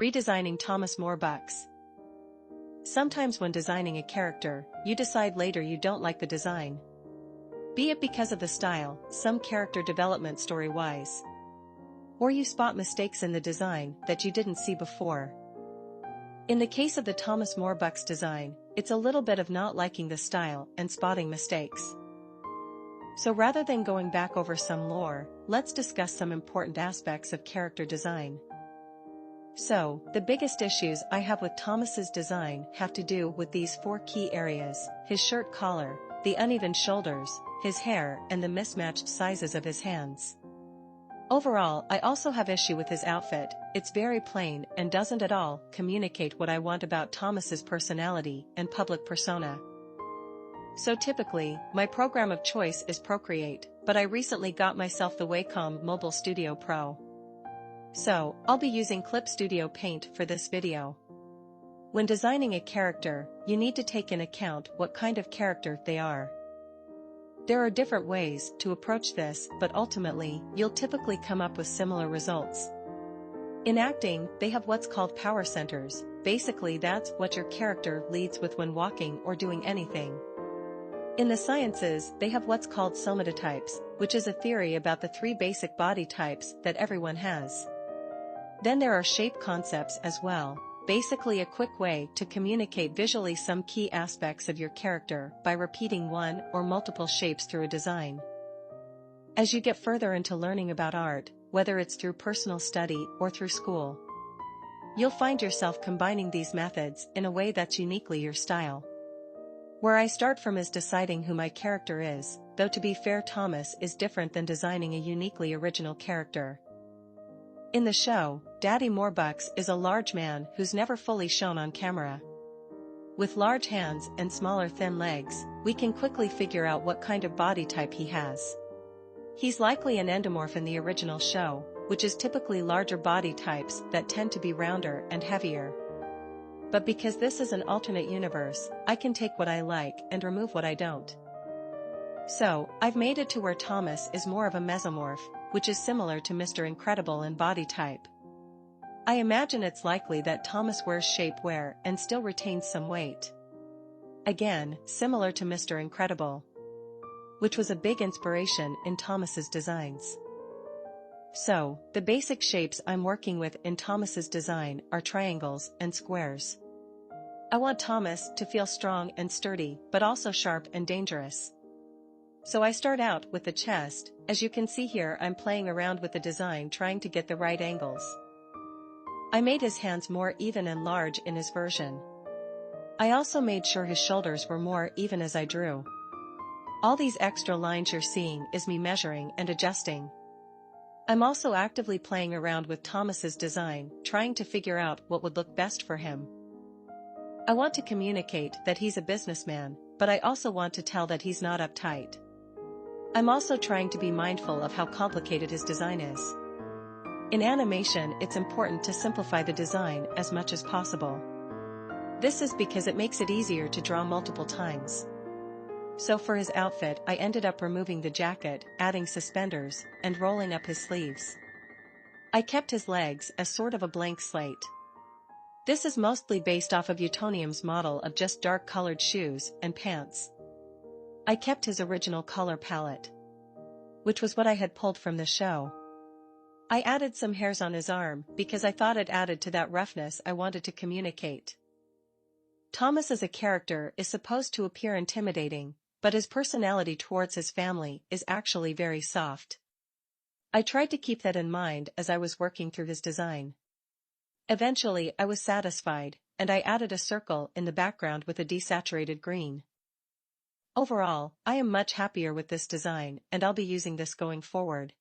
Redesigning Thomas Morbucks. Sometimes when designing a character, you decide later you don't like the design. Be it because of the style, some character development story-wise, or you spot mistakes in the design that you didn't see before. In the case of the Thomas Morbucks design, it's a little bit of not liking the style and spotting mistakes. So rather than going back over some lore, let's discuss some important aspects of character design. So, the biggest issues I have with Thomas's design have to do with these four key areas: his shirt collar, the uneven shoulders, his hair, and the mismatched sizes of his hands. Overall, I also have issue with his outfit. It's very plain and doesn't at all communicate what I want about Thomas's personality and public persona. So typically, my program of choice is Procreate, but I recently got myself the Wacom Mobile Studio Pro. So, I'll be using Clip Studio Paint for this video. When designing a character, you need to take in account what kind of character they are. There are different ways to approach this, but ultimately, you'll typically come up with similar results. In acting, they have what's called power centers. Basically, that's what your character leads with when walking or doing anything. In the sciences, they have what's called somatotypes, which is a theory about the three basic body types that everyone has. Then there are shape concepts as well, basically a quick way to communicate visually some key aspects of your character by repeating one or multiple shapes through a design. As you get further into learning about art, whether it's through personal study or through school, you'll find yourself combining these methods in a way that's uniquely your style. Where I start from is deciding who my character is, though to be fair, Thomas is different than designing a uniquely original character. In the show, Daddy Morbucks is a large man who's never fully shown on camera. With large hands and smaller thin legs, we can quickly figure out what kind of body type he has. He's likely an endomorph in the original show, which is typically larger body types that tend to be rounder and heavier. But because this is an alternate universe, I can take what I like and remove what I don't. So, I've made it to where Thomas is more of a mesomorph, which is similar to Mr. Incredible in body type. I imagine it's likely that Thomas wears shapewear and still retains some weight. Again, similar to Mr. Incredible, which was a big inspiration in Thomas's designs. So, the basic shapes I'm working with in Thomas's design are triangles and squares. I want Thomas to feel strong and sturdy, but also sharp and dangerous. So I start out with the chest. As you can see here, I'm playing around with the design, trying to get the right angles. I made his hands more even and large in his version. I also made sure his shoulders were more even as I drew. All these extra lines you're seeing is me measuring and adjusting. I'm also actively playing around with Thomas's design, trying to figure out what would look best for him. I want to communicate that he's a businessman, but I also want to tell that he's not uptight. I'm also trying to be mindful of how complicated his design is. In animation, it's important to simplify the design as much as possible. This is because it makes it easier to draw multiple times. So for his outfit, I ended up removing the jacket, adding suspenders, and rolling up his sleeves. I kept his legs as sort of a blank slate. This is mostly based off of Utonium's model of just dark-colored shoes and pants. I kept his original color palette, which was what I had pulled from the show. I added some hairs on his arm because I thought it added to that roughness I wanted to communicate. Thomas as a character is supposed to appear intimidating, but his personality towards his family is actually very soft. I tried to keep that in mind as I was working through his design. Eventually, I was satisfied, and I added a circle in the background with a desaturated green. Overall, I am much happier with this design, and I'll be using this going forward.